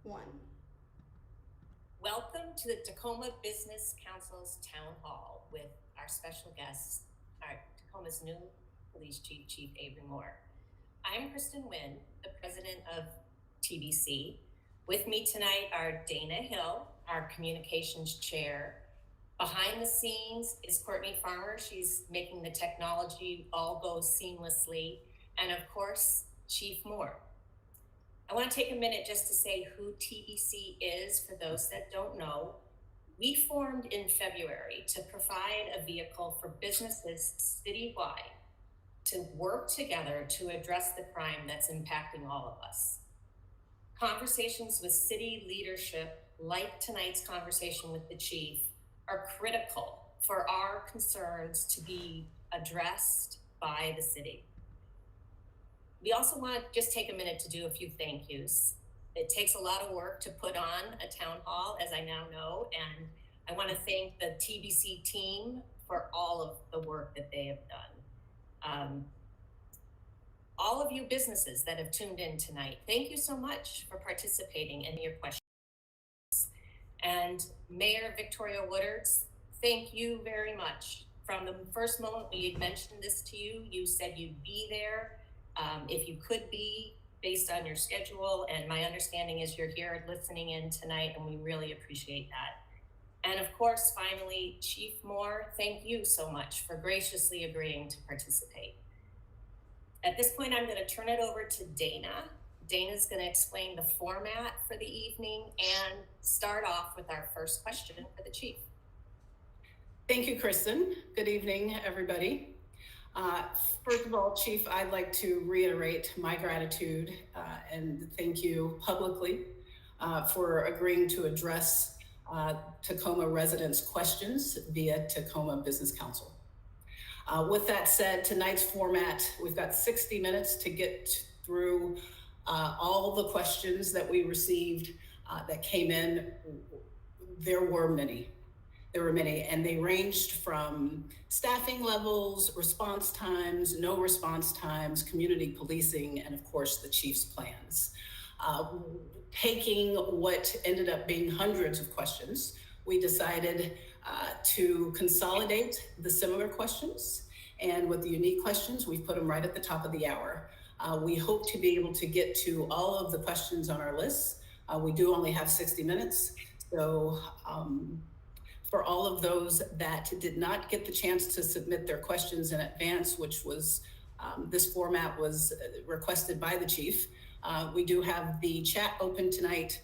1. Welcome to the Tacoma Business Council's Town Hall with our special guest, our Tacoma's new Police Chief, Chief Avery Moore. I'm Kristen Wynn, the president of TBC. With me tonight are Dana Hill, our Communications Chair. Behind the scenes is Courtney Farmer. She's making the technology all go seamlessly. And of course, Chief Moore. I want to take a minute just to say who TBC is for those that don't know. We formed in February to provide a vehicle for businesses citywide to work together to address the crime that's impacting all of us. Conversations with city leadership, like tonight's conversation with the chief, are critical for our concerns to be addressed by the city. We also want to just take a minute to do a few thank yous. It takes a lot of work to put on a town hall, as I now know, and I want to thank the TBC team for all of the work that they have done. All of you businesses that have tuned in tonight, thank you so much for participating and your questions. And Mayor Victoria Woodards, thank you very much. From the first moment we had mentioned this to you, you said you'd be there. If you could be, based on your schedule, and my understanding is you're here listening in tonight, and we really appreciate that. And of course, finally, Chief Moore, thank you so much for graciously agreeing to participate. At this point, I'm going to turn it over to Dana. Dana's going to explain the format for the evening and start off with our first question for the chief. Thank you, Kristen. Good evening, everybody. First of all, Chief, I'd like to reiterate my gratitude and thank you publicly for agreeing to address Tacoma residents' questions via Tacoma Business Council. With that said, tonight's format, we've got 60 minutes to get through all the questions that we received that came in. There were many, and they ranged from staffing levels, response times, no response times, community policing, and of course the chief's plans. Taking what ended up being hundreds of questions, we decided to consolidate the similar questions, and with the unique questions, we've put them right at the top of the hour. We hope to be able to get to all of the questions on our list. We do only have 60 minutes, so for all of those that did not get the chance to submit their questions in advance, which was, this format was requested by the chief, we do have the chat open tonight.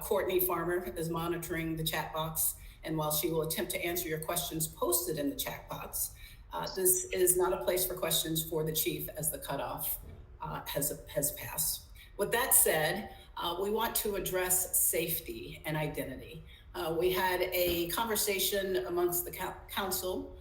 Courtney Farmer is monitoring the chat box, and while she will attempt to answer your questions posted in the chat box, this is not a place for questions for the chief as the cutoff has passed. With that said, we want to address safety and identity. We had a conversation amongst the council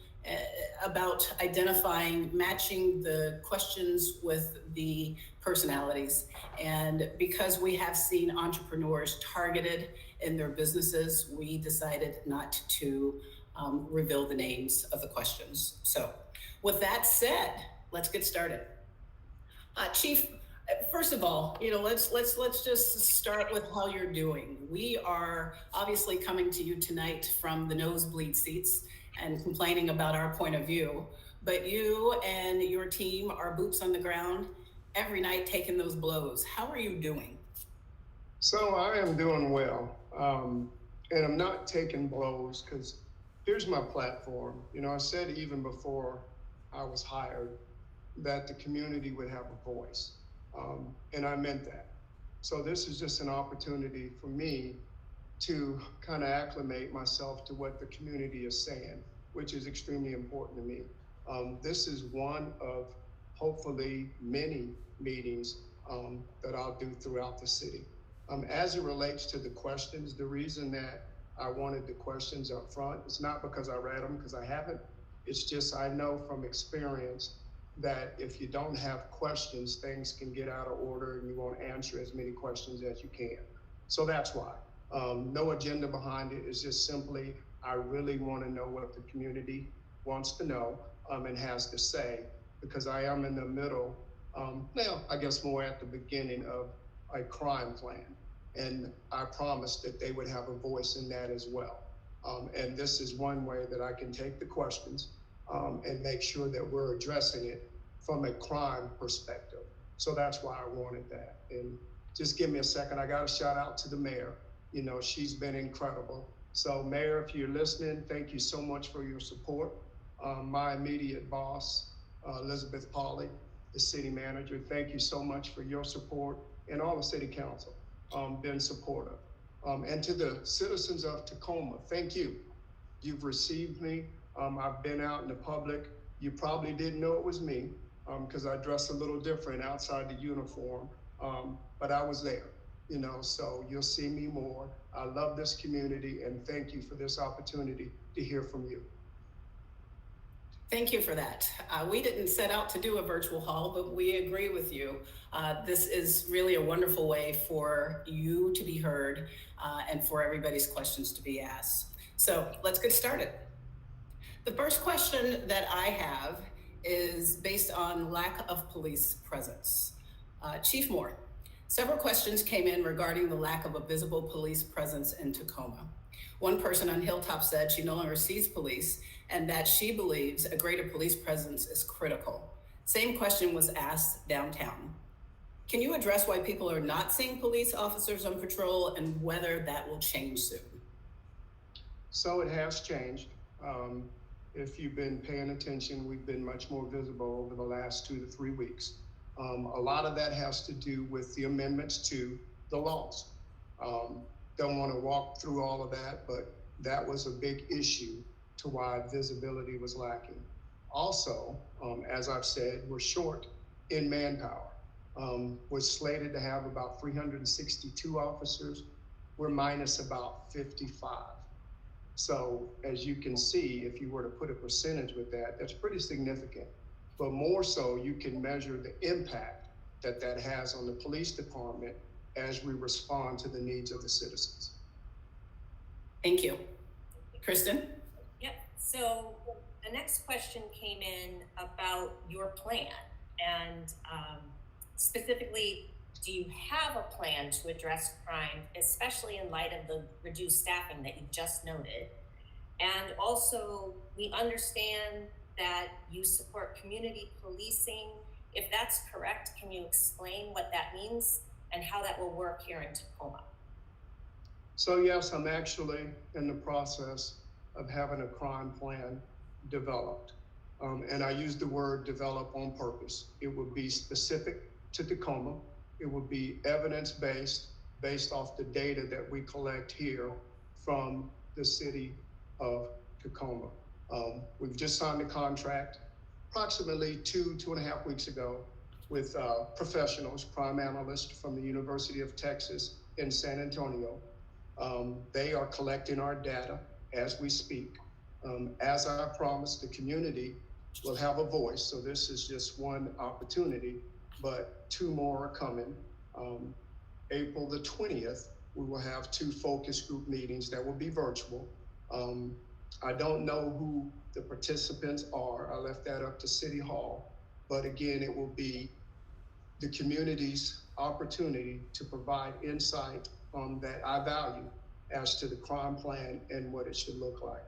about identifying, matching the questions with the personalities. And because we have seen entrepreneurs targeted in their businesses, we decided not to reveal the names of the questions. So with that said, let's get started. Chief, first of all, let's just start with how you're doing. We are obviously coming to you tonight from the nosebleed seats and complaining about our point of view, but you and your team are boots on the ground every night taking those blows. How are you doing? So I am doing well, and I'm not taking blows because here's my platform. I said even before I was hired that the community would have a voice. And I meant that. So this is just an opportunity for me to kind of acclimate myself to what the community is saying, which is extremely important to me. This is one of hopefully many meetings that I'll do throughout the city. As it relates to the questions, the reason that I wanted the questions up front, it's not because I read them, because I haven't. It's just I know from experience that if you don't have questions, things can get out of order and you won't answer as many questions as you can. So that's why. No agenda behind it. It's just simply, I really want to know what the community wants to know and has to say, because I am in the middle, now I guess more at the beginning of a crime plan. And I promised that they would have a voice in that as well. And this is one way that I can take the questions and make sure that we're addressing it from a crime perspective. So that's why I wanted that. And just give me a second. I got to shout out to the mayor. You know, she's been incredible. So Mayor, if you're listening, thank you so much for your support. My immediate boss, Elizabeth Pauley, the city manager, thank you so much for your support, and all the city council been supportive. And to the citizens of Tacoma, thank you. You've received me. I've been out in the public. You probably didn't know it was me because I dress a little different outside the uniform, but I was there, you know, so you'll see me more. I love this community, and thank you for this opportunity to hear from you. Thank you for that. We didn't set out to do a virtual hall, but we agree with you. This is really a wonderful way for you to be heard and for everybody's questions to be asked. So let's get started. The first question that I have is based on lack of police presence. Chief Moore, several questions came in regarding the lack of a visible police presence in Tacoma. One person on Hilltop said she no longer sees police and that she believes a greater police presence is critical. Same question was asked downtown. Can you address why people are not seeing police officers on patrol and whether that will change soon? So it has changed. If you've been paying attention, we've been much more visible over the last 2 to 3 weeks. A lot of that has to do with the amendments to the laws. Don't want to walk through all of that, but that was a big issue to why visibility was lacking. Also, as I've said, we're short in manpower. We're slated to have about 362 officers. We're minus about 55. So as you can see, if you were to put a percentage with that, that's pretty significant. But more so, you can measure the impact that that has on the police department as we respond to the needs of the citizens. Thank you. Kristen? Yep. So the next question came in about your plan, and specifically, do you have a plan to address crime, especially in light of the reduced staffing that you just noted? And also, we understand that you support community policing. If that's correct, can you explain what that means and how that will work here in Tacoma? So yes, I'm actually in the process of having a crime plan developed. And I use the word develop on purpose. It would be specific to Tacoma. It would be evidence-based, based off the data that we collect here from the city of Tacoma. We've just signed a contract approximately 2.5 weeks ago with professionals, crime analysts from the University of Texas in San Antonio. They are collecting our data as we speak. As I promised, the community will have a voice. So this is just one opportunity, but 2 more are coming. April the 20th, we will have 2 focus group meetings that will be virtual. I don't know who the participants are. I left that up to City Hall. But again, it will be the community's opportunity to provide insight that I value as to the crime plan and what it should look like.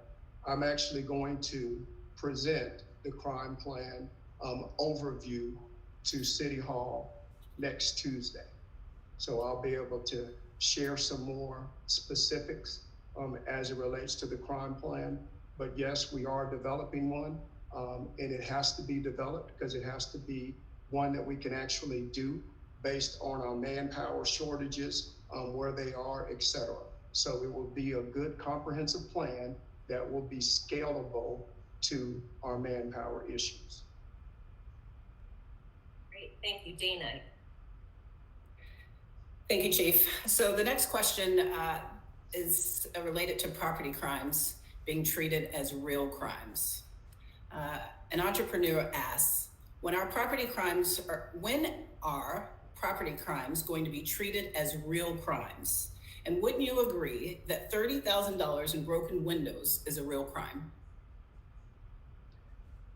I'm actually going to present the crime plan overview to City Hall next Tuesday. So I'll be able to share some more specifics as it relates to the crime plan. But yes, we are developing one, and it has to be developed because it has to be one that we can actually do based on our manpower shortages, where they are, et cetera. So it will be a good comprehensive plan that will be scalable to our manpower issues. Great, thank you, Dana. Thank you, Chief. So the next question is related to property crimes being treated as real crimes. An entrepreneur asks, when are property crimes going to be treated as real crimes? And wouldn't you agree that $30,000 in broken windows is a real crime?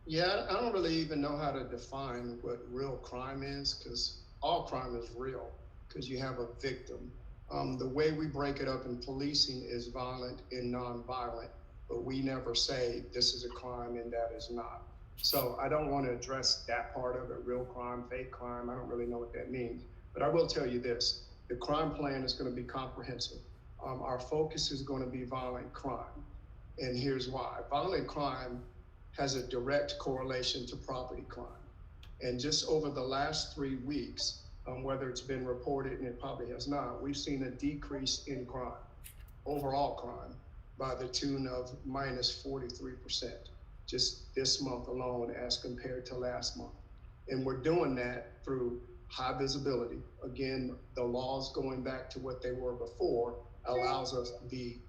Yeah, I don't really even know how to define what real crime is, because all crime is real, because you have a victim. The way we break it up in policing is violent and non-violent, but we never say this is a crime and that is not. So I don't want to address that part of it, real crime, fake crime. I don't really know what that means. But I will tell you this, the crime plan is going to be comprehensive. Our focus is going to be violent crime. And here's why. Violent crime has a direct correlation to property crime. And just over the last 3 weeks, whether it's been reported, and it probably has not, we've seen a decrease in crime, overall crime, by the tune of minus 43%, just this month alone as compared to last month. And we're doing that through high visibility. Again, the laws going back to what they were before allows us to be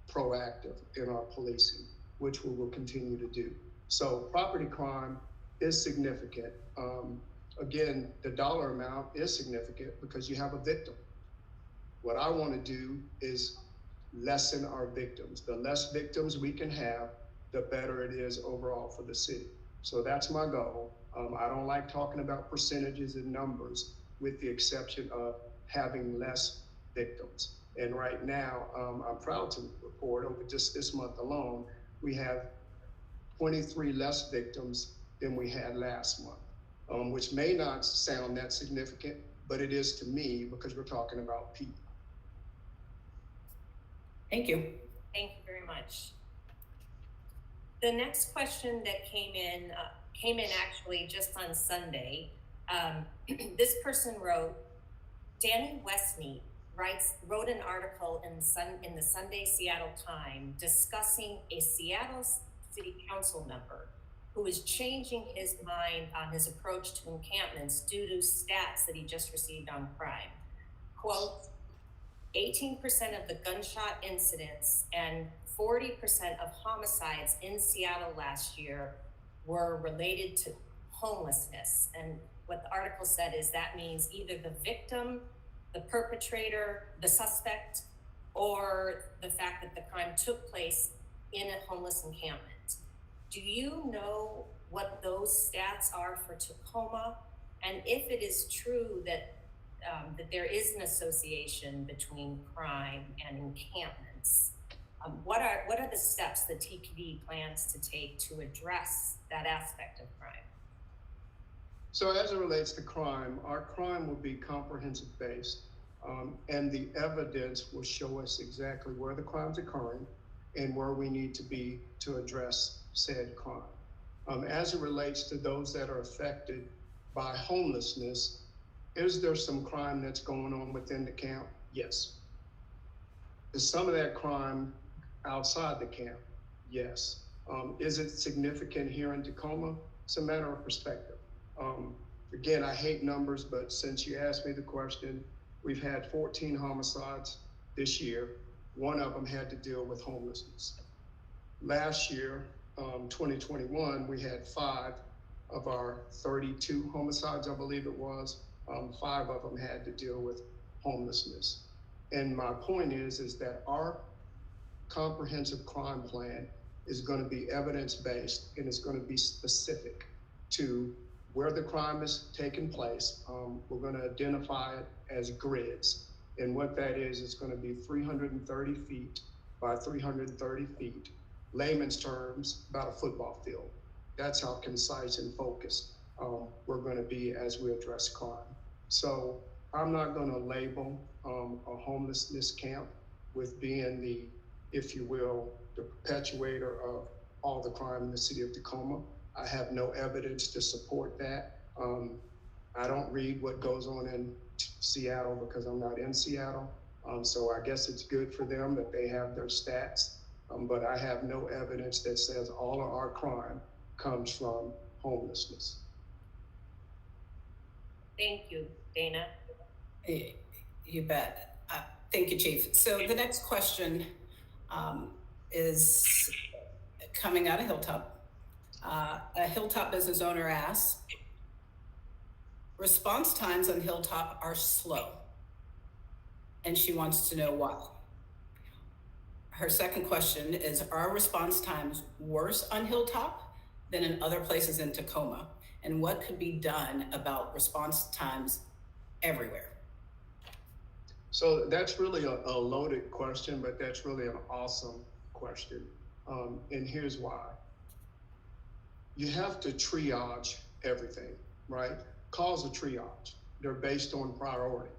proactive in our policing, which we will continue to do. So property crime is significant. Again, the dollar amount is significant because you have a victim. What I want to do is lessen our victims. The less victims we can have, the better it is overall for the city. So that's my goal. I don't like talking about percentages and numbers with the exception of having less victims. And right now, I'm proud to report over just this month alone, we have 23 less victims than we had last month, which may not sound that significant, but it is to me because we're talking about people. Thank you. Thank you very much. The next question that came in actually just on Sunday. This person wrote, Danny Westmead wrote an article in the Sunday Seattle Times discussing a Seattle City Council member who is changing his mind on his approach to encampments due to stats that he just received on crime. Quote, 18% of the gunshot incidents and 40% of homicides in Seattle last year were related to homelessness. And what the article said is that means either the victim, the perpetrator, the suspect, or the fact that the crime took place in a homeless encampment. Do you know what those stats are for Tacoma? And if it is true that there is an association between crime and encampments, what are the steps the TPD plans to take to address that aspect of crime? So as it relates to crime, our crime will be comprehensive based, and the evidence will show us exactly where the crime's occurring and where we need to be to address said crime. As it relates to those that are affected by homelessness, is there some crime that's going on within the camp? Yes. Is some of that crime outside the camp? Yes. Is it significant here in Tacoma? It's a matter of perspective. Again, I hate numbers, but since you asked me the question, we've had 14 homicides this year. One of them had to deal with homelessness. Last year, 2021, we had 5 of our 32 homicides, I believe it was. 5 of them had to deal with homelessness. And my point is that our comprehensive crime plan is going to be evidence-based and it's going to be specific to where the crime is taking place. We're going to identify it as grids. And what that is, it's going to be 330 feet by 330 feet. Layman's terms, about a football field. That's how concise and focused we're going to be as we address crime. So I'm not going to label a homelessness camp with being the, if you will, the perpetuator of all the crime in the city of Tacoma. I have no evidence to support that. I don't read what goes on in Seattle because I'm not in Seattle. So I guess it's good for them that they have their stats. But I have no evidence that says all of our crime comes from homelessness. Thank you, Dana. You bet. Thank you, Chief. So the next question is coming out of Hilltop. A Hilltop business owner asks, response times on Hilltop are slow, and she wants to know why. Her second question is, are response times worse on Hilltop than in other places in Tacoma? And what could be done about response times everywhere? So that's really a loaded question, but that's really an awesome question. And here's why. You have to triage everything, right? Calls are triage. They're based on priority.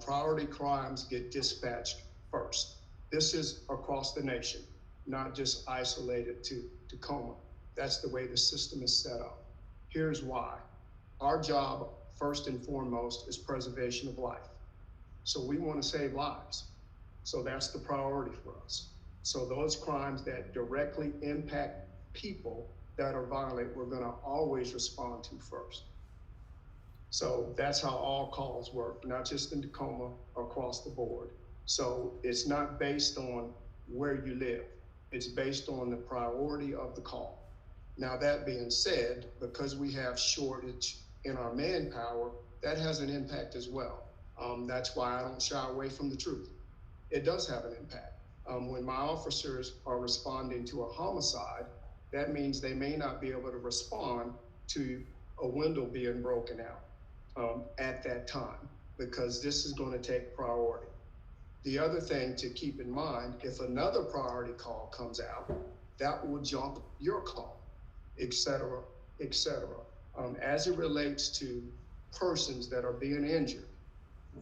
Priority crimes get dispatched first. This is across the nation, not just isolated to Tacoma. That's the way the system is set up. Here's why. Our job, first and foremost, is preservation of life. So we want to save lives. So that's the priority for us. So those crimes that directly impact people that are violent, we're going to always respond to first. So that's how all calls work, not just in Tacoma, across the board. So it's not based on where you live. It's based on the priority of the call. Now, that being said, because we have shortage in our manpower, that has an impact as well. That's why I don't shy away from the truth. It does have an impact. When my officers are responding to a homicide, that means they may not be able to respond to a window being broken out at that time, because this is going to take priority. The other thing to keep in mind, if another priority call comes out, that will jump your call, et cetera, et cetera. As it relates to persons that are being injured,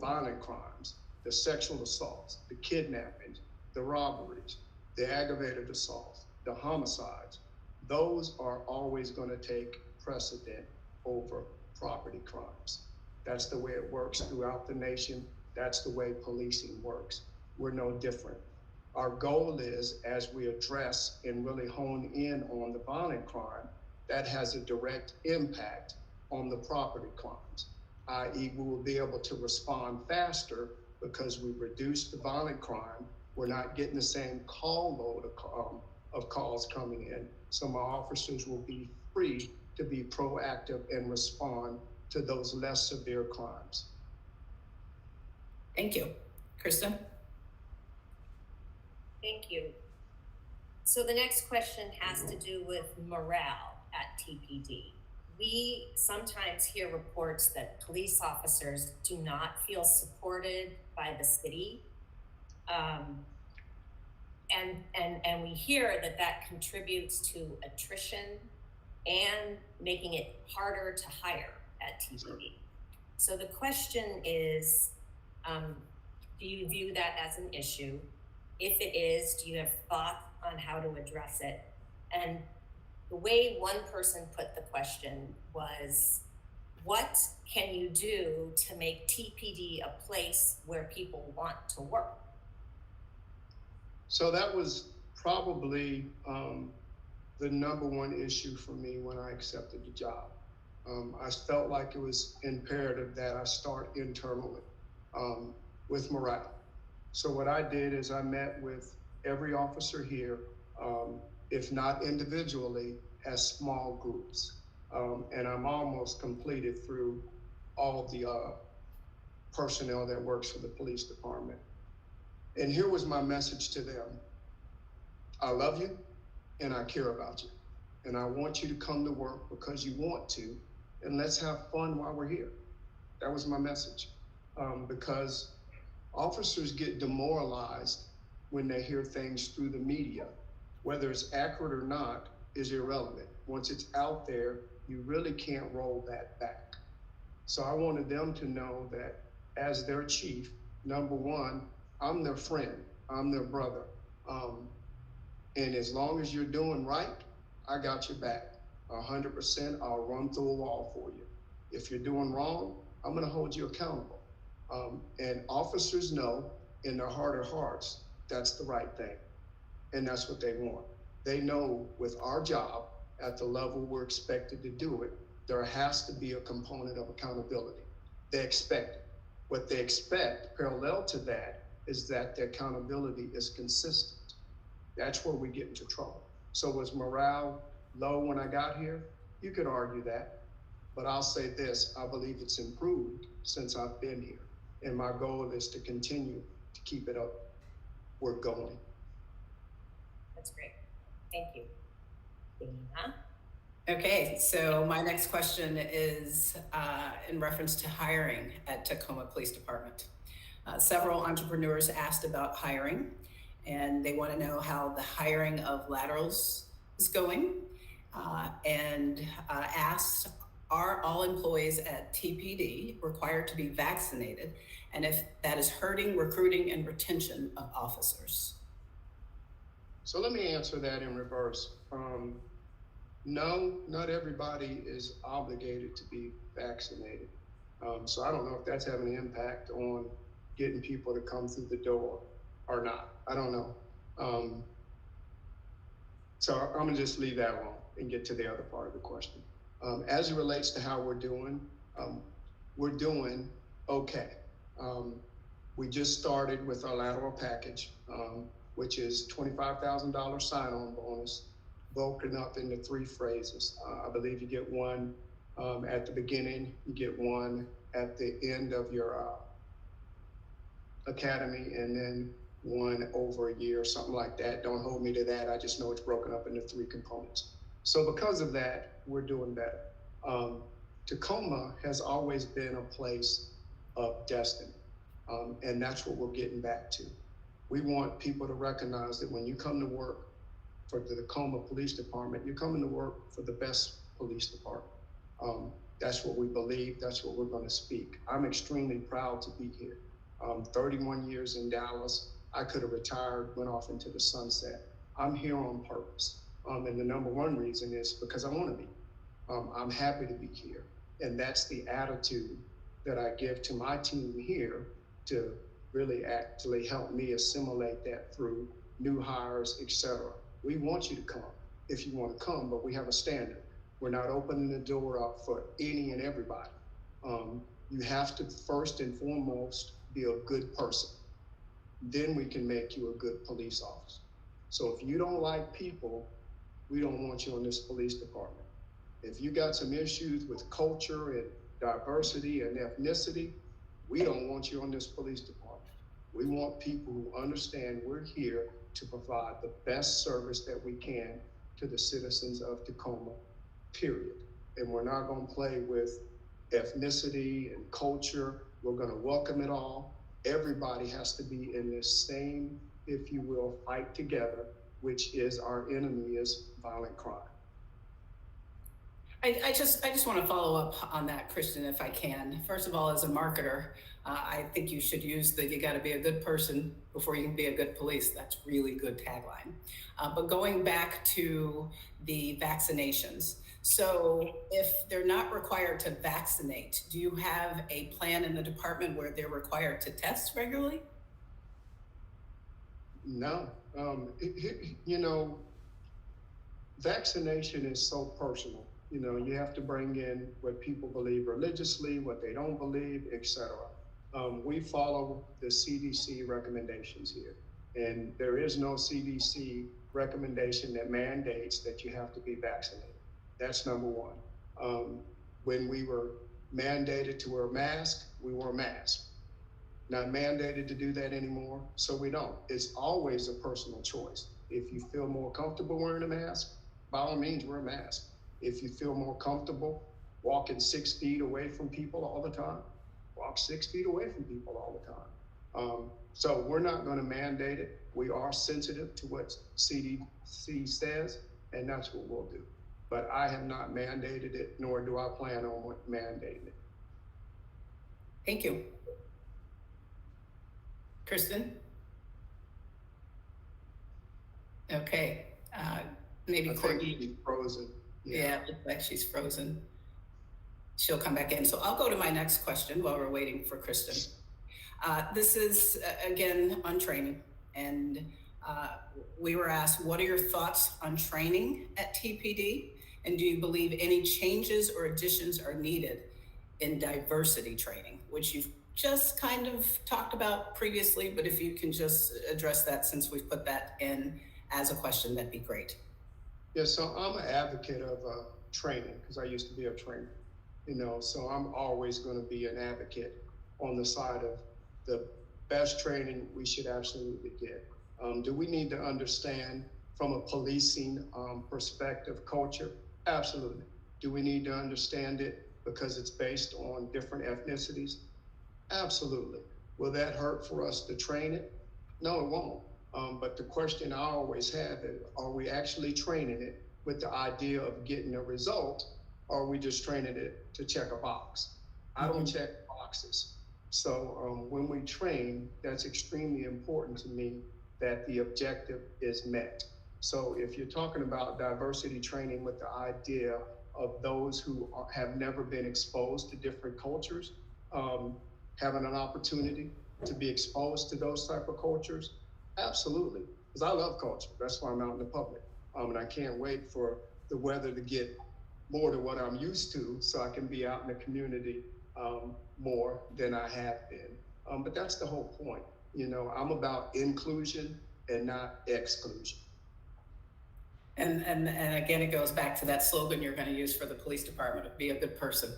violent crimes, the sexual assaults, the kidnappings, the robberies, the aggravated assaults, the homicides, those are always going to take precedent over property crimes. That's the way it works throughout the nation. That's the way policing works. We're no different. Our goal is, as we address and really hone in on the violent crime, that has a direct impact on the property crimes, i.e. we will be able to respond faster because we reduce the violent crime. We're not getting the same call load of calls coming in. So my officers will be free to be proactive and respond to those less severe crimes. Thank you. Kristen? Thank you. So the next question has to do with morale at TPD. We sometimes hear reports that police officers do not feel supported by the city. And we hear that contributes to attrition and making it harder to hire at TPD. So the question is, do you view that as an issue? If it is, do you have thought on how to address it? And the way one person put the question was, what can you do to make TPD a place where people want to work? So that was probably the number one issue for me when I accepted the job. I felt like it was imperative that I start internally with morale. So what I did is I met with every officer here, if not individually, as small groups. And I'm almost completed through all the personnel that works for the police department. And here was my message to them. I love you and I care about you. And I want you to come to work because you want to, and let's have fun while we're here. That was my message. Because officers get demoralized when they hear things through the media. Whether it's accurate or not is irrelevant. Once it's out there, you really can't roll that back. So I wanted them to know that as their chief, number one, I'm their friend, I'm their brother. And as long as you're doing right, I got your back. 100%, I'll run through a wall for you. If you're doing wrong, I'm gonna hold you accountable. And officers know in their heart of hearts, that's the right thing. And that's what they want. They know with our job, at the level we're expected to do it, there has to be a component of accountability. They expect it. What they expect, parallel to that, is that the accountability is consistent. That's where we get into trouble. So was morale low when I got here? You could argue that, but I'll say this, I believe it's improved since I've been here. And my goal is to continue to keep it up. We're going. That's great. Thank you. Dana? Okay, so my next question is in reference to hiring at Tacoma Police Department. Several entrepreneurs asked about hiring, and they want to know how the hiring of laterals is going, and asked, are all employees at TPD required to be vaccinated, and if that is hurting recruiting and retention of officers? So let me answer that in reverse. No, not everybody is obligated to be vaccinated. So I don't know if that's having an impact on getting people to come through the door or not. I don't know. So I'm gonna just leave that alone and get to the other part of the question. As it relates to how we're doing okay. We just started with our lateral package, which is $25,000 sign-on bonus, broken up into 3 phrases. I believe you get one at the beginning, you get one at the end of your academy, and then one over a year, something like that. Don't hold me to that. I just know it's broken up into 3 components. So because of that, we're doing better. Tacoma has always been a place of destiny, and that's what we're getting back to. We want people to recognize that when you come to work for the Tacoma Police Department, you're coming to work for the best police department. That's what we believe. That's what we're going to speak. I'm extremely proud to be here. 31 years in Dallas. I could have retired, went off into the sunset. I'm here on purpose. And the number one reason is because I want to be. I'm happy to be here. And that's the attitude that I give to my team here to really actually help me assimilate that through new hires, etc. We want you to come if you want to come, but we have a standard. We're not opening the door up for any and everybody. You have to first and foremost be a good person. Then we can make you a good police officer. So if you don't like people, we don't want you in this police department. If you got some issues with culture and diversity and ethnicity, we don't want you on this police department. We want people who understand we're here to provide the best service that we can to the citizens of Tacoma, period. And we're not going to play with ethnicity and culture. We're going to welcome it all. Everybody has to be in this same, if you will, fight together, which is our enemy is violent crime. I just want to follow up on that, Kristen, if I can. First of all, as a marketer, I think you should use the "you got to be a good person before you can be a good police." That's really good tagline. But going back to the vaccinations, so if they're not required to vaccinate, do you have a plan in the department where they're required to test regularly? No. You know, vaccination is so personal. You know, you have to bring in what people believe religiously, what they don't believe, etc. We follow the CDC recommendations here, and there is no CDC recommendation that mandates that you have to be vaccinated. That's number one. When we were mandated to wear a mask, we wore a mask. Not mandated to do that anymore, so we don't. It's always a personal choice. If you feel more comfortable wearing a mask, by all means, wear a mask. If you feel more comfortable walking 6 feet away from people all the time, walk 6 feet away from people all the time. So we're not going to mandate it. We are sensitive to what CDC says, and that's what we'll do. But I have not mandated it, nor do I plan on mandating it. Thank you. Kristen? Okay. Maybe Courtney. She's frozen. Yeah, it looks like she's frozen. She'll come back in. So I'll go to my next question while we're waiting for Kristen. This is, again, on training. And we were asked, what are your thoughts on training at TPD? And do you believe any changes or additions are needed in diversity training, which you've just kind of talked about previously, but if you can just address that since we've put that in as a question, that'd be great. Yeah, so I'm an advocate of training because I used to be a trainer, you know, so I'm always going to be an advocate on the side of the best training we should absolutely get. Do we need to understand from a policing perspective culture? Absolutely. Do we need to understand it because it's based on different ethnicities? Absolutely. Will that hurt for us to train it? No, it won't. But the question I always have is, are we actually training it with the idea of getting a result, or are we just training it to check a box? I don't check boxes. So when we train, that's extremely important to me that the objective is met. So if you're talking about diversity training with the idea of those who have never been exposed to different cultures, having an opportunity to be exposed to those type of cultures, absolutely. Because I love culture. That's why I'm out in the public. And I can't wait for the weather to get more to what I'm used to so I can be out in the community more than I have been. But that's the whole point. You know, I'm about inclusion and not exclusion. And again, it goes back to that slogan you're going to use for the police department of be a good person.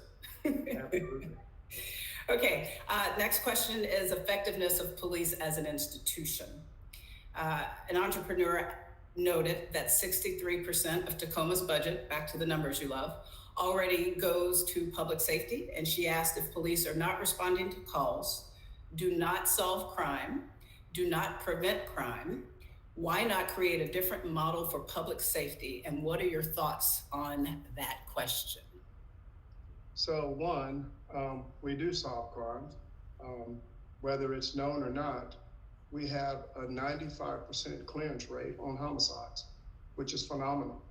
Absolutely. Okay, next question is effectiveness of police as an institution. An entrepreneur noted that 63% of Tacoma's budget, back to the numbers you love, already goes to public safety. And she asked if police are not responding to calls, do not solve crime, do not prevent crime, why not create a different model for public safety? And what are your thoughts on that question? So one, we do solve crimes, whether it's known or not. We have a 95% clearance rate on homicides, which is phenomenal,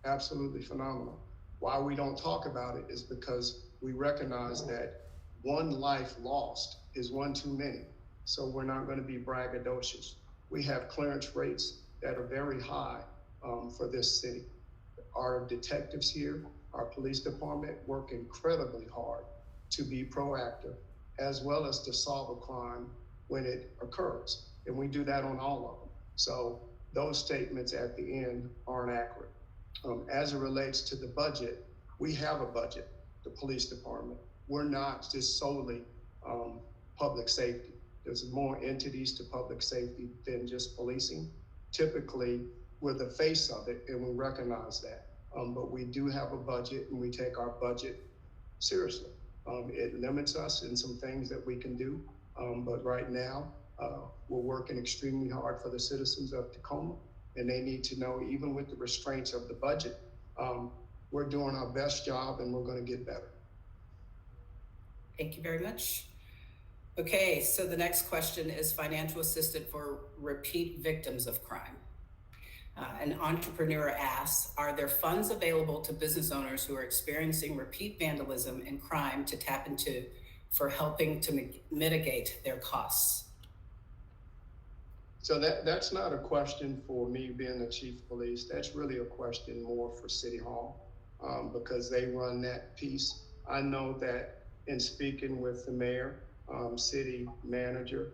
absolutely phenomenal. Why we don't talk about it is because we recognize that one life lost is one too many. So we're not going to be braggadocious. We have clearance rates that are very high for this city. Our detectives here, our police department work incredibly hard to be proactive, as well as to solve a crime when it occurs. And we do that on all of them. So those statements at the end aren't accurate. As it relates to the budget, we have a budget, the police department. We're not just solely public safety. There's more entities to public safety than just policing. Typically, we're the face of it, and we recognize that. But we do have a budget, and we take our budget seriously. It limits us in some things that we can do, but right now, we're working extremely hard for the citizens of Tacoma, and they need to know, even with the restraints of the budget, we're doing our best job, and we're going to get better. Thank you very much. Okay, so the next question is financial assistance for repeat victims of crime. An entrepreneur asks, are there funds available to business owners who are experiencing repeat vandalism and crime to tap into for helping to mitigate their costs? So that's not a question for me being the chief of police. That's really a question more for City Hall because they run that piece. I know that in speaking with the mayor, city manager,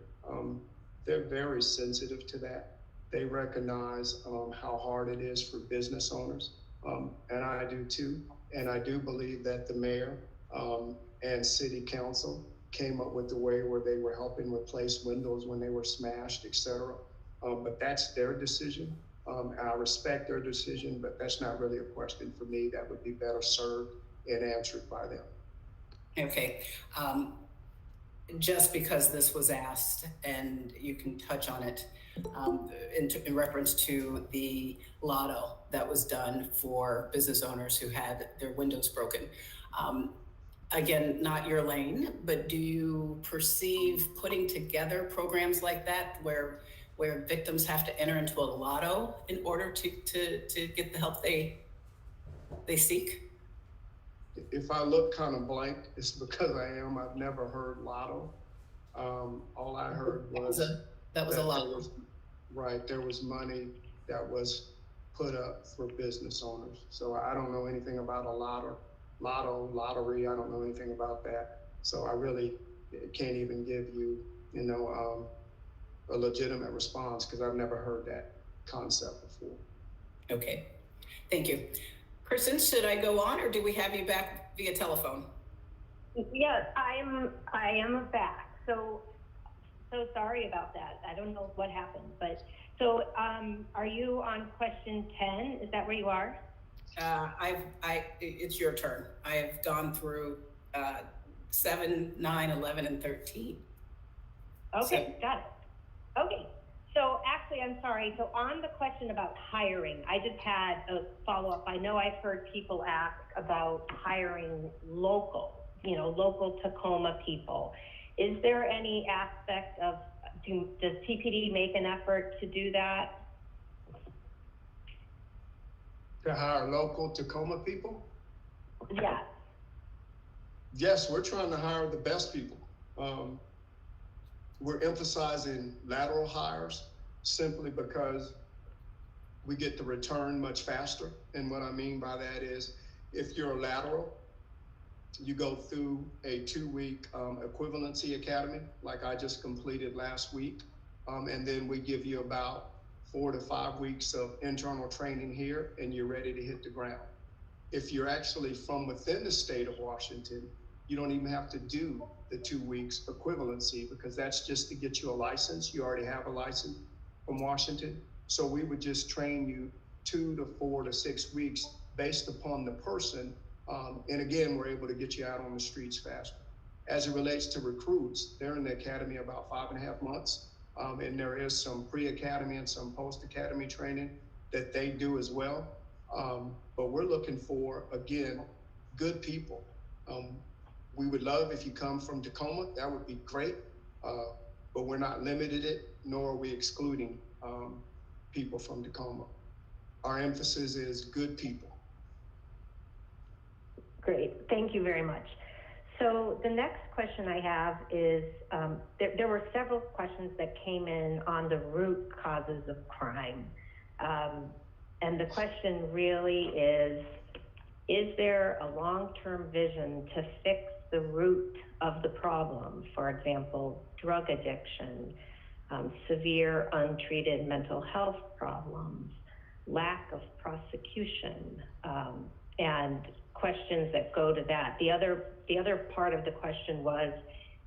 they're very sensitive to that. They recognize how hard it is for business owners, and I do too. And I do believe that the mayor and city council came up with the way where they were helping replace windows when they were smashed, et cetera. But that's their decision. I respect their decision, but that's not really a question for me. That would be better served and answered by them. Okay. Just because this was asked, and you can touch on it in reference to the lotto that was done for business owners who had their windows broken. Again, not your lane, but do you perceive putting together programs like that where victims have to enter into a lotto in order to get the help they seek? If I look kind of blank, it's because I've never heard lotto. All I heard was that was a lotto. Right, there was money that was put up for business owners. So I don't know anything about a lottery. I don't know anything about that. So I really can't even give you, a legitimate response because I've never heard that concept before. Okay, thank you. Kristen, should I go on or do we have you back via telephone? Yes, I am back. So sorry about that. I don't know what happened, but so are you on question 10? Is that where you are? It's your turn. I have gone through 7, 9, 11, and 13. Okay, got it. Okay, so actually, I'm sorry. So on the question about hiring, I just had a follow-up. I know I've heard people ask about hiring local Tacoma people. Is there any aspect of, does TPD make an effort to do that? To hire local Tacoma people? Yes. Yes, we're trying to hire the best people. We're emphasizing lateral hires simply because we get the return much faster. And what I mean by that is, if you're a lateral, you go through a 2-week equivalency academy, like I just completed last week. And then we give you about 4 to 5 weeks of internal training here, and you're ready to hit the ground. If you're actually from within the state of Washington, you don't even have to do the 2 weeks equivalency, because that's just to get you a license. You already have a license from Washington. So we would just train you 2 to 4 to 6 weeks based upon the person. And again, we're able to get you out on the streets faster. As it relates to recruits, they're in the academy about 5.5 months. And there is some pre-academy and some post-academy training that they do as well. But we're looking for, again, good people. We would love if you come from Tacoma, that would be great. But we're not limited it, nor are we excluding people from Tacoma. Our emphasis is good people. Great, thank you very much. So the next question I have is, there were several questions that came in on the root causes of crime. And the question really is there a long-term vision to fix the root of the problem? For example, drug addiction, severe untreated mental health problems, lack of prosecution, and questions that go to that. The other part of the question was,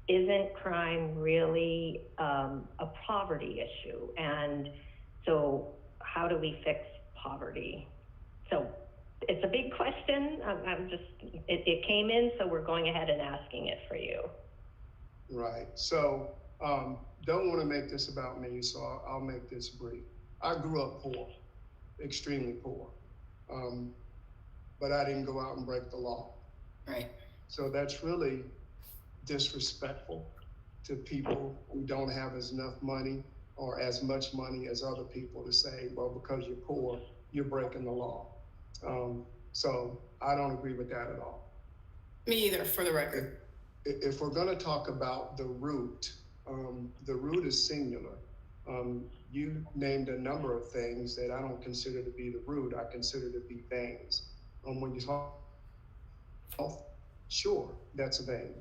isn't crime really a poverty issue? And so how do we fix poverty? So it's a big question. It came in, so we're going ahead and asking it for you. Right, so don't want to make this about me, so I'll make this brief. I grew up poor, extremely poor. But I didn't go out and break the law. Right. So that's really disrespectful to people who don't have enough money or as much money as other people to say, well, because you're poor, you're breaking the law. So I don't agree with that at all. Me either, for the record. If we're going to talk about the root is singular. You named a number of things that I don't consider to be the root. I consider to be veins. When you talk health, sure, that's a vein.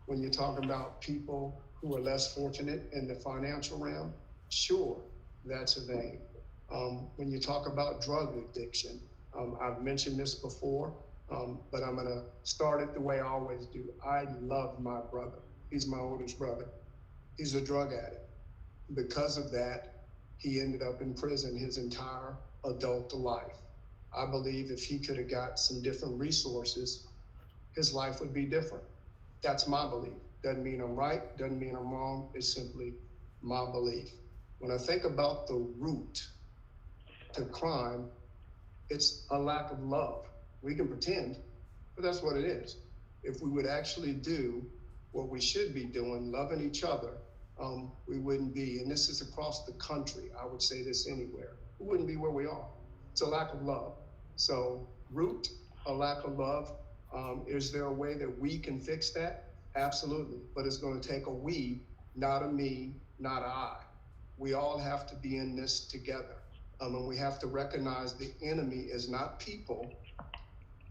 When you're talking about people who are less fortunate in the financial realm, sure, that's a vein. When you talk about drug addiction, I've mentioned this before, but I'm gonna start it the way I always do. I love my brother. He's my oldest brother. He's a drug addict. Because of that, he ended up in prison his entire adult life. I believe if he could have got some different resources, his life would be different. That's my belief. Doesn't mean I'm right, doesn't mean I'm wrong. It's simply my belief. When I think about the root to crime, it's a lack of love. We can pretend, but that's what it is. If we would actually do what we should be doing, loving each other, we wouldn't be, and this is across the country, I would say this anywhere, we wouldn't be where we are. It's a lack of love. So root, a lack of love. Is there a way that we can fix that? Absolutely, but it's going to take a we, not a me, not a I. We all have to be in this together. And we have to recognize the enemy is not people,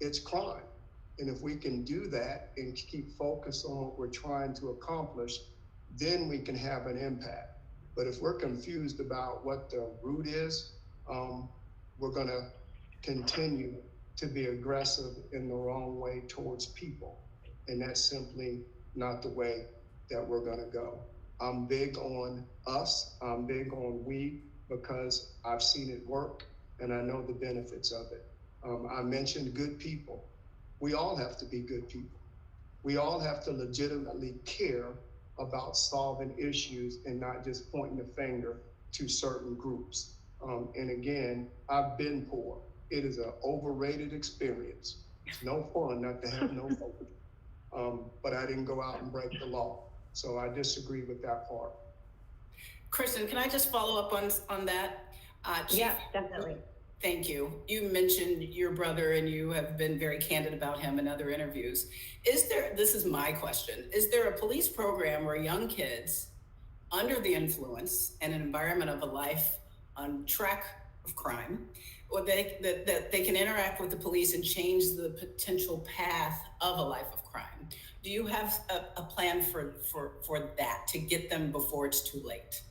it's crime. And if we can do that and keep focused on what we're trying to accomplish, then we can have an impact. But if we're confused about what the root is, we're going to continue to be aggressive in the wrong way towards people. And that's simply not the way that we're going to go. I'm big on us, I'm big on we, because I've seen it work and I know the benefits of it. I mentioned good people. We all have to be good people. We all have to legitimately care about solving issues and not just pointing the finger to certain groups. And again, I've been poor. It is an overrated experience. It's no fun not to have no food. But I didn't go out and break the law. So I disagree with that part. Kristen, can I just follow up on that? Chief, Yes, definitely. thank you. You mentioned your brother and you have been very candid about him in other interviews. This is my question, is there a police program where young kids under the influence and an environment of a life on track of crime, or that they can interact with the police and change the potential path of a life of crime? Do you have a plan for that to get them before it's too late?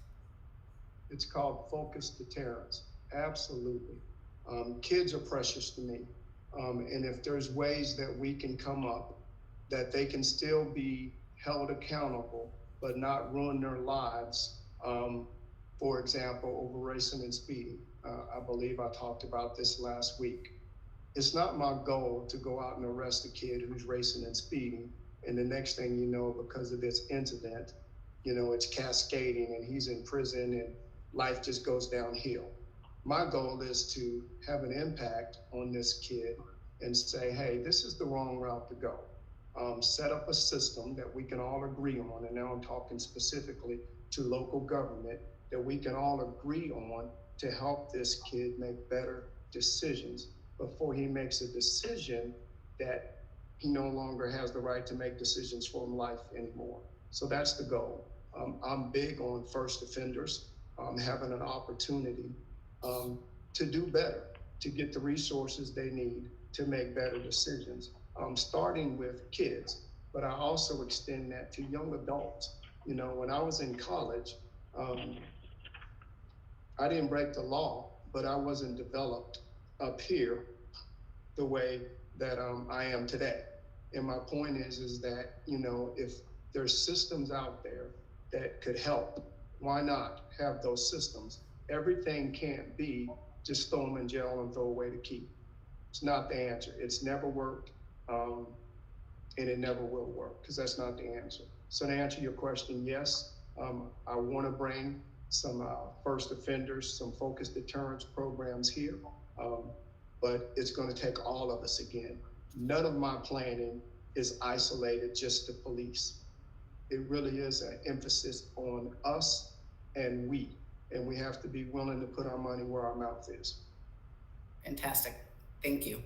It's called focused deterrence. Absolutely. Kids are precious to me. And if there's ways that we can come up that they can still be held accountable, but not ruin their lives, for example, over racing and speeding. I believe I talked about this last week. It's not my goal to go out and arrest a kid who's racing and speeding, and the next thing you know, because of this incident, it's cascading and he's in prison and life just goes downhill. My goal is to have an impact on this kid and say, hey, this is the wrong route to go. Set up a system that we can all agree on, and now I'm talking specifically to local government, that we can all agree on to help this kid make better decisions before he makes a decision that he no longer has the right to make decisions for his life anymore. So that's the goal. I'm big on first offenders having an opportunity to do better, to get the resources they need to make better decisions, starting with kids. But I also extend that to young adults. When I was in college, I didn't break the law, but I wasn't developed up here the way that I am today. And my point is that, if there's systems out there that could help, why not have those systems? Everything can't be just throw them in jail and throw away the key. It's not the answer. It's never worked, and it never will work, because that's not the answer. So to answer your question, yes, I want to bring some first offenders, some focused deterrence programs here, but it's going to take all of us again. None of my planning is isolated just to police. It really is an emphasis on us and we have to be willing to put our money where our mouth is. Fantastic. Thank you.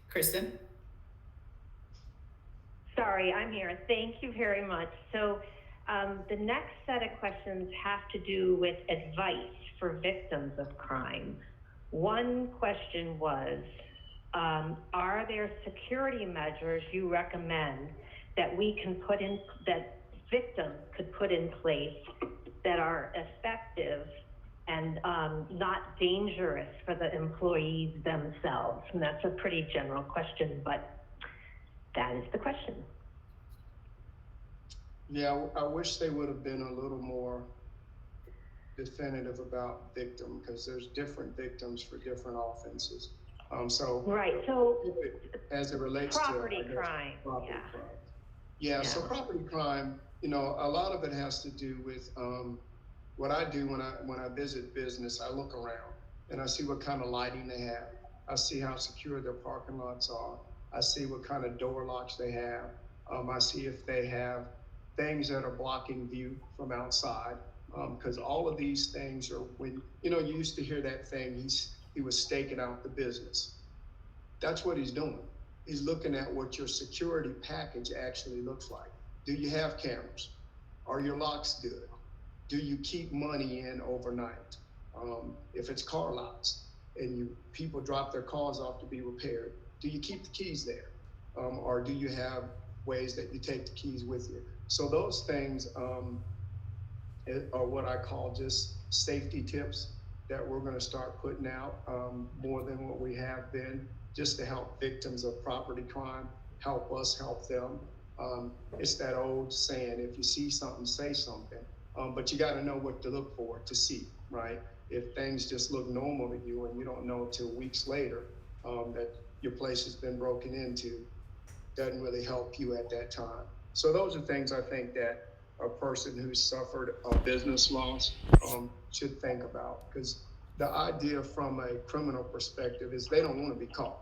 Kristen? Sorry, I'm here. Thank you very much. So the next set of questions have to do with advice for victims of crime. One question was, are there security measures you recommend that that victims could put in place that are effective and not dangerous for the employees themselves? And that's a pretty general question, but that is the question. Yeah, I wish they would have been a little more definitive about victim, because there's different victims for different offenses. Right. So as it relates property to crime. Property crime. Yeah. So property crime, a lot of it has to do with what I do when I visit business. I look around and I see what kind of lighting they have. I see how secure their parking lots are. I see what kind of door locks they have. I see if they have things that are blocking view from outside. Because all of these things are when, you used to hear that thing, he was staking out the business. That's what he's doing. He's looking at what your security package actually looks like. Do you have cameras? Are your locks good? Do you keep money in overnight? If it's car lots and people drop their cars off to be repaired, do you keep the keys there? Or do you have ways that you take the keys with you? So those things are what I call just safety tips that we're going to start putting out more than what we have been, just to help victims of property crime, help us help them. It's that old saying, if you see something, say something. But you got to know what to look for to see, right? If things just look normal to you and you don't know until weeks later that your place has been broken into, doesn't really help you at that time. So those are things I think that a person who's suffered a business loss should think about, because the idea from a criminal perspective is they don't want to be caught.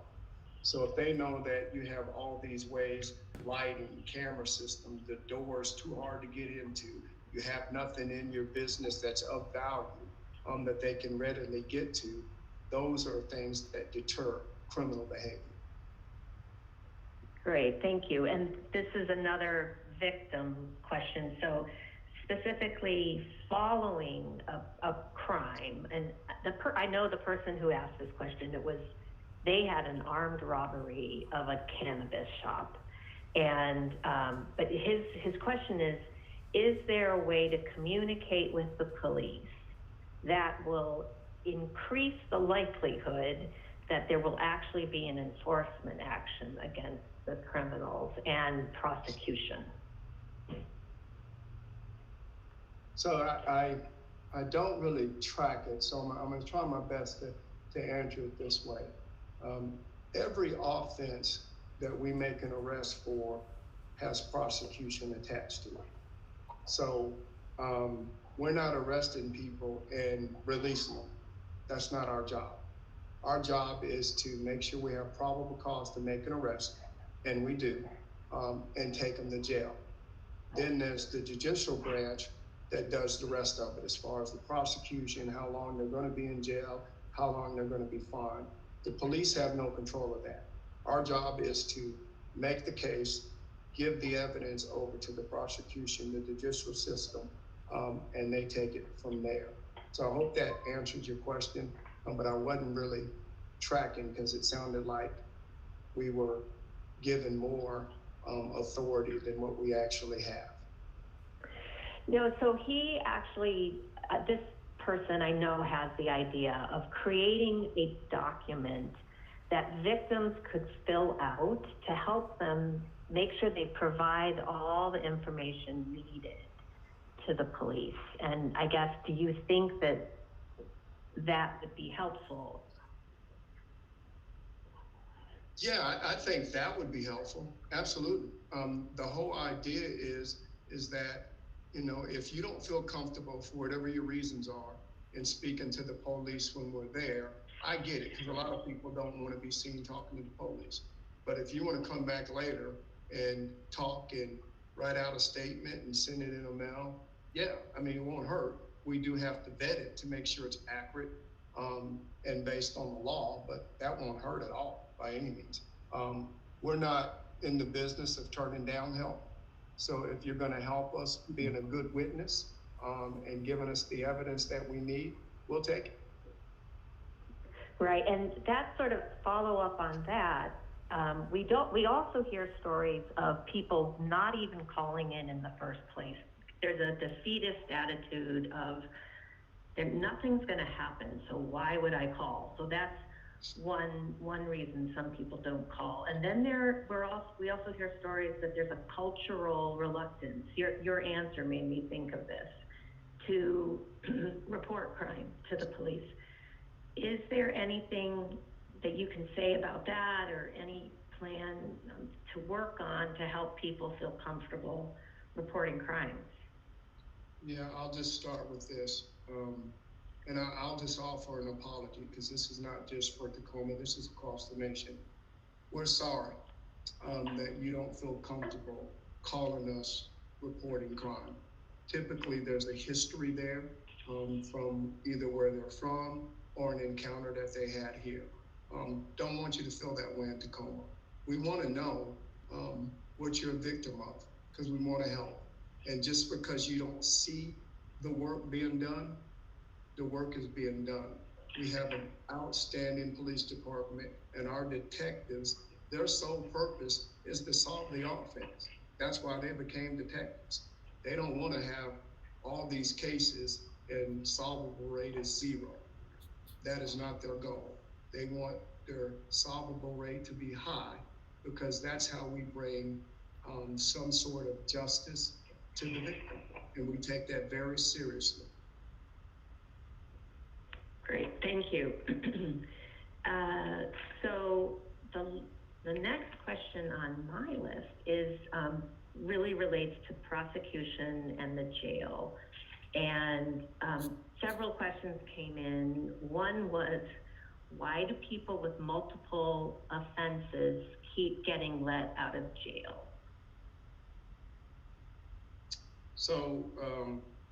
So if they know that you have all these ways, lighting, camera systems, the door's too hard to get into, you have nothing in your business that's of value that they can readily get to, those are things that deter criminal behavior. Great, thank you. And this is another victim question. So specifically following a crime, and I know the person who asked this question, they had an armed robbery of a cannabis shop. And, but his question is there a way to communicate with the police that will increase the likelihood that there will actually be an enforcement action against the criminals and prosecution? So I don't really track it, so I'm going to try my best to answer it this way. Every offense that we make an arrest for has prosecution attached to it. So we're not arresting people and releasing them. That's not our job. Our job is to make sure we have probable cause to make an arrest, and we do, and take them to jail. Then there's the judicial branch that does the rest of it, as far as the prosecution, how long they're going to be in jail, how long they're going to be fined. The police have no control of that. Our job is to make the case, give the evidence over to the prosecution, the judicial system, and they take it from there. So I hope that answers your question, but I wasn't really tracking because it sounded like we were given more authority than what we actually have. No, so he actually, this person I know has the idea of creating a document that victims could fill out to help them make sure they provide all the information needed to the police. And I guess, do you think that would be helpful? Yeah, I think that would be helpful. Absolutely. The whole idea is that, you know, if you don't feel comfortable for whatever your reasons are in speaking to the police when we're there, I get it, because a lot of people don't want to be seen talking to the police. But if you want to come back later and talk and write out a statement and send it in a mail, yeah, I mean, it won't hurt. We do have to vet it to make sure it's accurate and based on the law, but that won't hurt at all by any means. We're not in the business of turning down help. So if you're going to help us being a good witness and giving us the evidence that we need, we'll take it. Right, and that sort of follow up on that, we also hear stories of people not even calling in the first place. There's a defeatist attitude of nothing's going to happen, so why would I call? So that's one reason some people don't call. And then we also hear stories that there's a cultural reluctance. Your answer made me think of this, to report crime to the police. Is there anything that you can say about that, or any plan to work on to help people feel comfortable reporting crimes? Yeah, I'll just start with this. And I'll just offer an apology, because this is not just for Tacoma, this is across the nation. We're sorry that you don't feel comfortable calling us reporting crime. Typically, there's a history there from either where they're from or an encounter that they had here. Don't want you to feel that way in Tacoma. We want to know what you're a victim of, because we want to help. And just because you don't see the work being done, the work is being done. We have an outstanding police department, and our detectives, their sole purpose is to solve the offense. That's why they became detectives. They don't want to have all these cases and solvable rate is 0. That is not their goal. They want their solvable rate to be high, because that's how we bring some sort of justice to the victim, and we take that very seriously. Great, thank you. So the The next question on my list is really relates to prosecution and the jail. And several questions came in. One was, why do people with multiple offenses keep getting let out of jail? So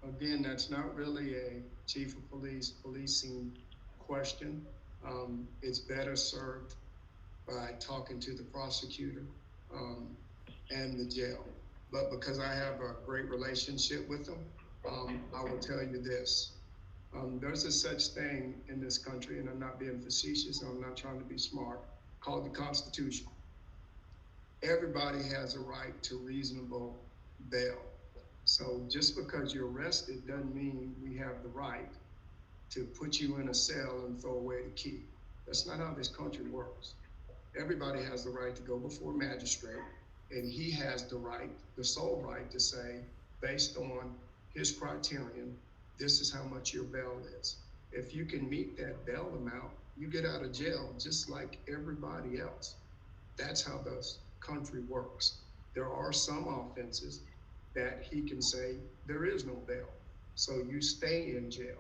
again, that's not really a chief of police policing question. It's better served by talking to the prosecutor and the jail. But because I have a great relationship with them, I will tell you this. There's a such thing in this country, and I'm not being facetious, I'm not trying to be smart, called the Constitution. Everybody has a right to reasonable bail. So just because you're arrested doesn't mean we have the right to put you in a cell and throw away the key. That's not how this country works. Everybody has the right to go before a magistrate, and he has the right, the sole right, to say, based on his criterion, this is how much your bail is. If you can meet that bail amount, you get out of jail just like everybody else. That's how the country works. There are some offenses that he can say there is no bail, so you stay in jail.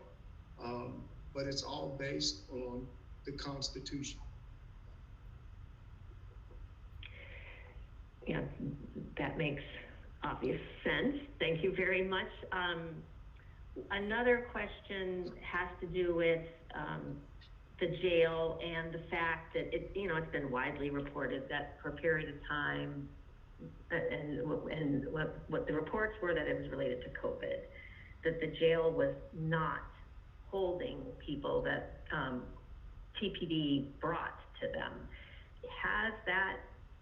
But it's all based on the Constitution. Yeah, that makes obvious sense. Thank you very much. Another question has to do with the jail and the fact that it's been widely reported that for a period of time, and what the reports were, that it was related to COVID, that the jail was not holding people that TPD brought to them.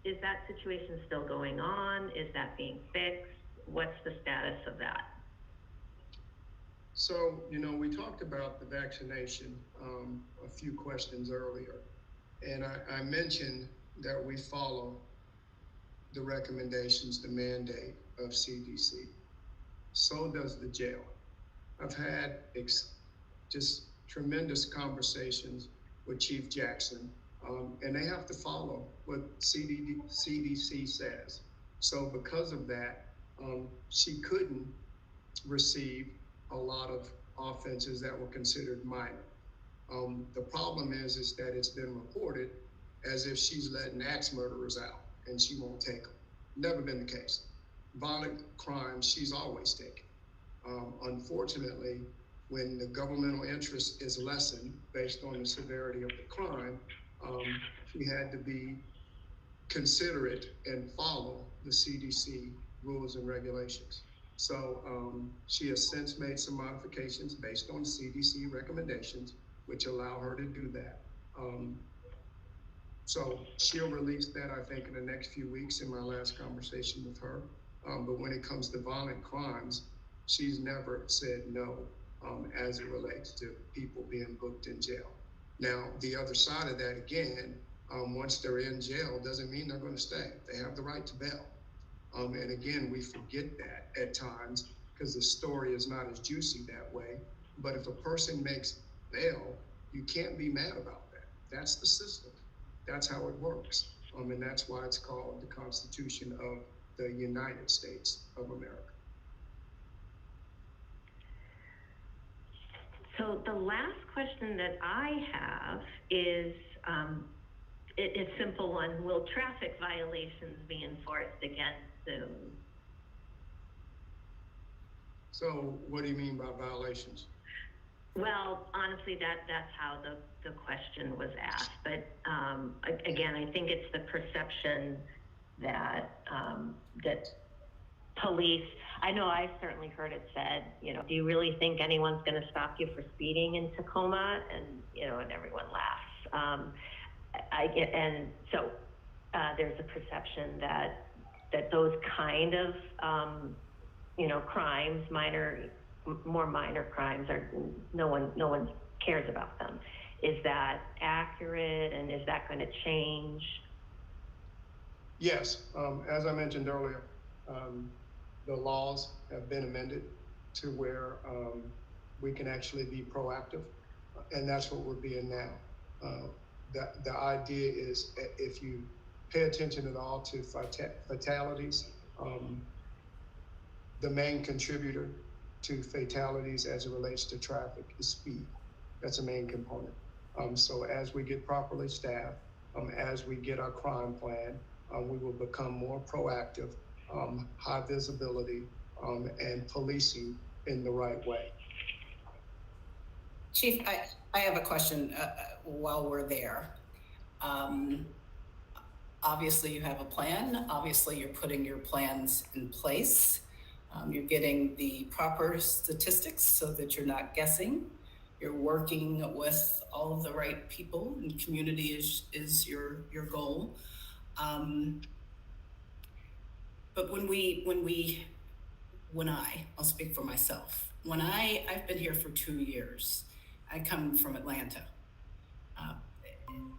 Is that situation still going on? Is that being fixed? What's the status of that? So, we talked about the vaccination a few questions earlier, and I mentioned that we follow the recommendations, the mandate of CDC. So does the jail. I've had just tremendous conversations with Chief Jackson, and they have to follow what CDC says. So because of that, she couldn't receive a lot of offenses that were considered minor. The problem is that it's been reported as if she's letting axe murderers out and she won't take them. Never been the case. Violent crimes, she's always taken. Unfortunately, when the governmental interest is lessened based on the severity of the crime, she had to be considerate and follow the CDC rules and regulations. So she has since made some modifications based on CDC recommendations, which allow her to do that. So she'll release that, I think, in the next few weeks in my last conversation with her. But when it comes to violent crimes, she's never said no as it relates to people being booked in jail. Now, the other side of that, again, once they're in jail, doesn't mean they're going to stay. They have the right to bail. And again, we forget that at times because the story is not as juicy that way. But if a person makes bail, you can't be mad about that. That's the system. That's how it works. And that's why it's called the Constitution of the United States of America. So the last question that I have is, it's a simple one. Will traffic violations be enforced again soon? So what do you mean by violations? Well, honestly, that's how the question was asked. But again, I think it's the perception that that police, I know I've certainly heard it said, do you really think anyone's going to stop you for speeding in Tacoma? And, and everyone laughs. And so there's a perception that those kind of, crimes, more minor crimes, are no one cares about them. Is that accurate, and is that going to change? Yes, as I mentioned earlier, the laws have been amended to where we can actually be proactive, and that's what we're being now. The idea is if you pay attention at all to fatalities. The main contributor to fatalities as it relates to traffic is speed. That's a main component. So as we get properly staffed, as we get our crime plan, we will become more proactive, high visibility, and policing in the right way. Chief, I have a question while we're there. Obviously you have a plan. Obviously you're putting your plans in place. You're getting the proper statistics so that you're not guessing. You're working with all of the right people, and community is your goal. But I'll speak for myself. I've been here for 2 years. I come from Atlanta.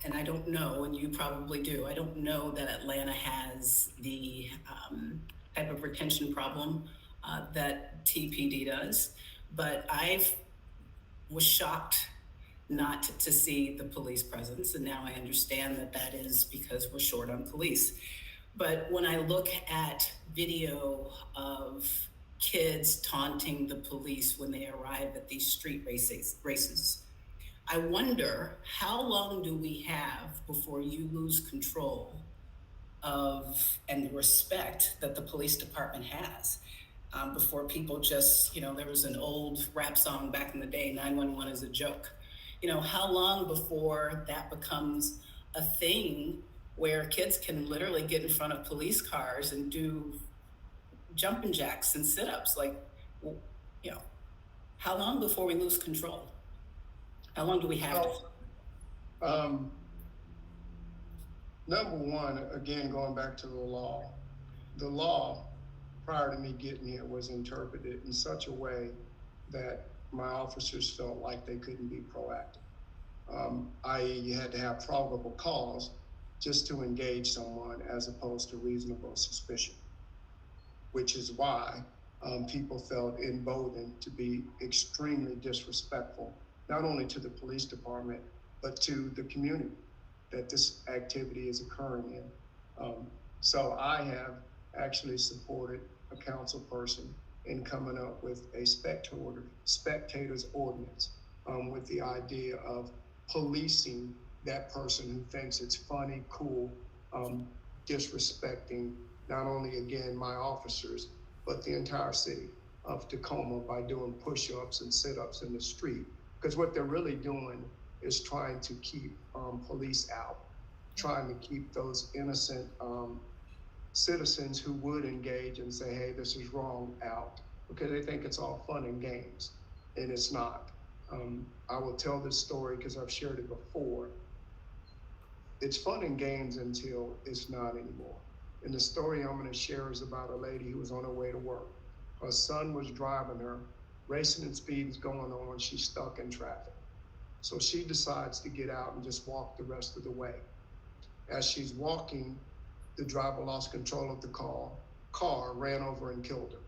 And I don't know, and you probably do, I don't know that Atlanta has the type of retention problem that TPD does, but I was shocked not to see the police presence, and now I understand that is because we're short on police. But when I look at video of kids taunting the police when they arrive at these street races, I wonder, how long do we have before you lose control of and the respect that the police department has? Before people just, there was an old rap song back in the day, 911 is a joke. How long before that becomes a thing where kids can literally get in front of police cars and do jumping jacks and sit-ups? How long before we lose control? How long do we have to? Number one, again, going back to the law prior to me getting here was interpreted in such a way that my officers felt like they couldn't be proactive. I.e., you had to have probable cause just to engage someone as opposed to reasonable suspicion, which is why people felt emboldened to be extremely disrespectful, not only to the police department, but to the community that this activity is occurring in. So I have actually supported a council person in coming up with a spectators ordinance with the idea of policing that person who thinks it's funny, cool, disrespecting not only, again, my officers, but the entire city of Tacoma by doing push-ups and sit-ups in the street. Because what they're really doing is trying to keep police out, trying to keep those innocent citizens who would engage and say, hey, this is wrong, out, because they think it's all fun and games, and it's not. I will tell this story because I've shared it before. It's fun and games until it's not anymore. And the story I'm going to share is about a lady who was on her way to work. Her son was driving her, racing and speed's going on, she's stuck in traffic. So she decides to get out and just walk the rest of the way. As she's walking, the driver lost control of the car, ran over and killed her.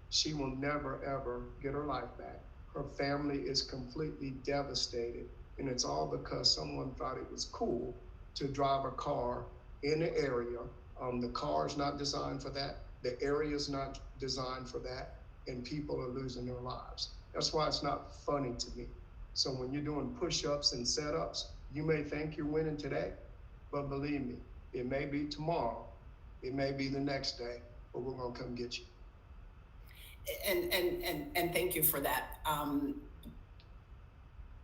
She will never, ever get her life back. Her family is completely devastated, and it's all because someone thought it was cool to drive a car in an area. The car's not designed for that. The area's not designed for that, and people are losing their lives. That's why it's not funny to me. So when you're doing push-ups and set-ups, you may think you're winning today, but believe me, it may be tomorrow, it may be the next day, but we're gonna come get you. And thank you for that.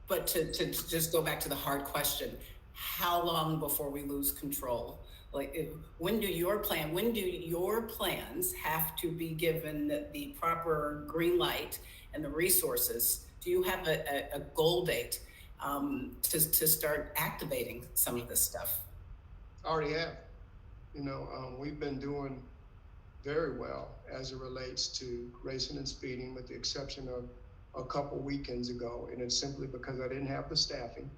But to just go back to the hard question, how long before we lose control? When do your plans have to be given the proper green light and the resources? Do you have a goal date to start activating some of this stuff? I already have. We've been doing very well as it relates to racing and speeding, with the exception of a couple weekends ago, and it's simply because I didn't have the staffing.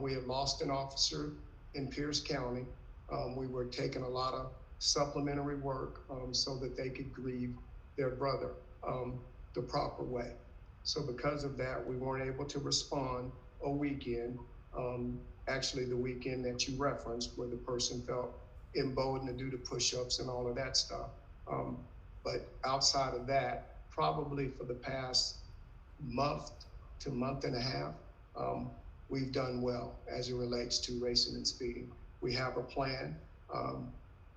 We had lost an officer in Pierce County. We were taking a lot of supplementary work so that they could grieve their brother the proper way. So because of that, we weren't able to respond a weekend actually the weekend that you referenced where the person felt emboldened to do the push-ups and all of that stuff. But outside of that, probably for the past month to month and a half, we've done well as it relates to racing and speeding. We have a plan.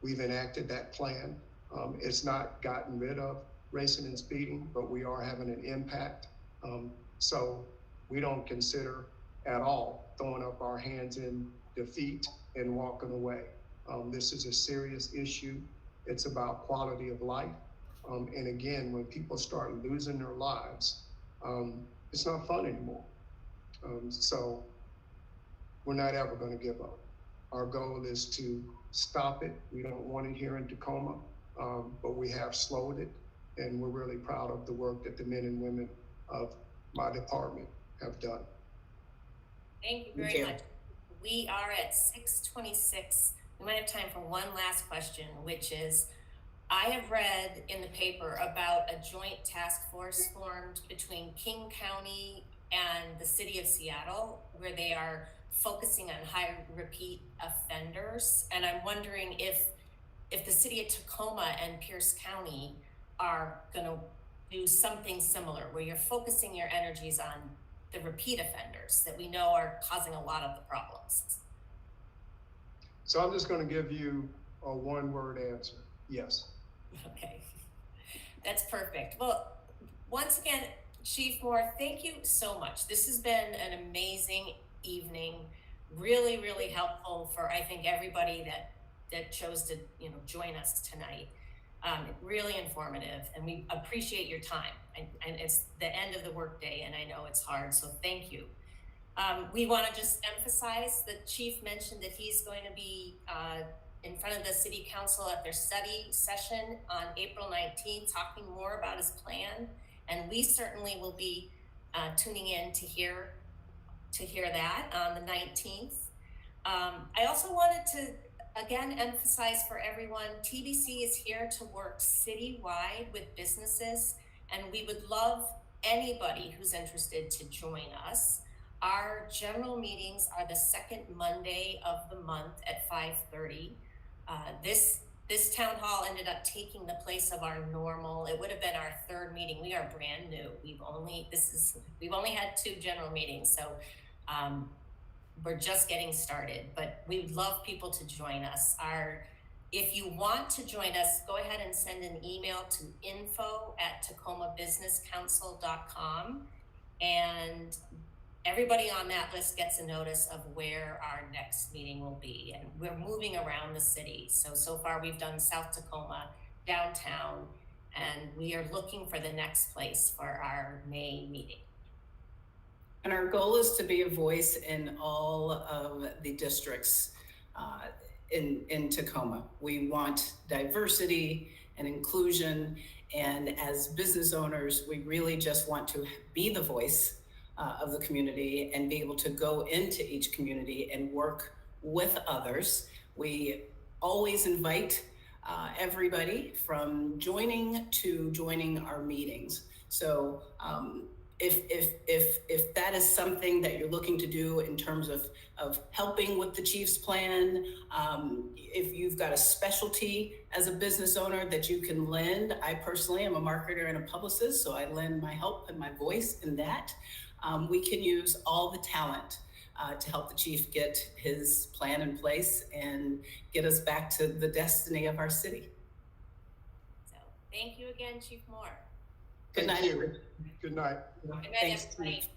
We've enacted that plan. It's not gotten rid of racing and speeding, but we are having an impact. So we don't consider at all throwing up our hands in defeat and walking away. This is a serious issue. It's about quality of life. And again, when people start losing their lives, it's not fun anymore. So we're not ever going to give up. Our goal is to stop it. We don't want it here in Tacoma, but we have slowed it. And we're really proud of the work that the men and women of my department have done. Thank you very much. We are at 6:26. We might have time for one last question, which is, I have read in the paper about a joint task force formed between King County and the city of Seattle, where they are focusing on high repeat offenders. And I'm wondering if the city of Tacoma and Pierce County are going to do something similar, where you're focusing your energies on the repeat offenders that we know are causing a lot of the problems. So I'm just going to give you a one-word answer. Yes. Okay, that's perfect. Well, once again, Chief Moore, thank you so much. This has been an amazing evening, really, really helpful for, I think, everybody that chose to, join us tonight. Really informative, and we appreciate your time. And it's the end of the workday, and I know it's hard, so thank you. We want to just emphasize that Chief mentioned that he's going to be in front of the City Council at their study session on April 19th, talking more about his plan, and we certainly will be tuning in to hear that on the 19th. I also wanted to again emphasize for everyone, TBC is here to work citywide with businesses, and we would love anybody who's interested to join us. Our general meetings are the second Monday of the month at 5:30. This town hall ended up taking the place of our normal. It would have been our third meeting. We are brand new. We've only had 2 general meetings, so we're just getting started. But we would love people to join us. If you want to join us, go ahead and send an email to info@tacomabusinesscouncil.com, and everybody on that list gets a notice of where our next meeting will be. And we're moving around the city. So far we've done South Tacoma, downtown, and we are looking for the next place for our May meeting. And our goal is to be a voice in all of the districts in Tacoma. We want diversity and inclusion. And as business owners, we really just want to be the voice of the community and be able to go into each community and work with others. We always invite everybody from joining to joining our meetings. So if that is something that you're looking to do in terms of helping with the Chief's plan, if you've got a specialty as a business owner that you can lend, I personally am a marketer and a publicist, so I lend my help and my voice in that. We can use all the talent to help the Chief get his plan in place and get us back to the destiny of our city. So thank you again, Chief Moore. Thank you. Good night. Good night, Thanks, everybody. Chief.